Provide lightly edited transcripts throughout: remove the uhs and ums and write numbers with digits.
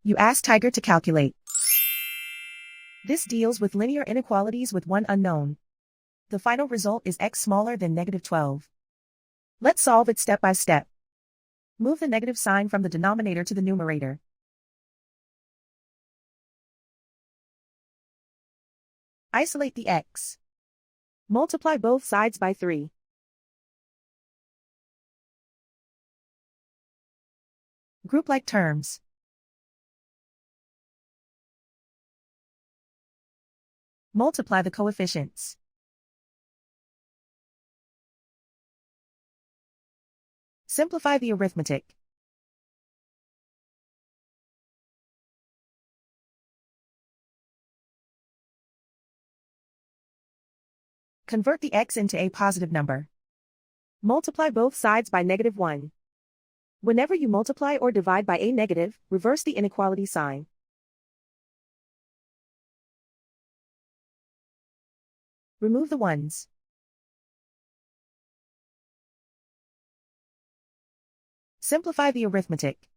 You ask Tiger to calculate. This deals with linear inequalities with one unknown. The final result is x smaller than -12. Let's solve it step by step. Move the negative sign from the denominator to the numerator. Isolate the x. Multiply both sides by 3. Group like terms. Multiply the coefficients. Simplify the arithmetic. Convert the x into a positive number. Multiply both sides by -1. Whenever you multiply or divide by a negative, reverse the inequality sign. Remove the ones. Simplify the arithmetic.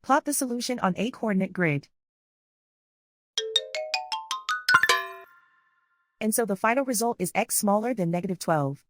Plot the solution on a coordinate grid. And so the final result is x smaller than -12.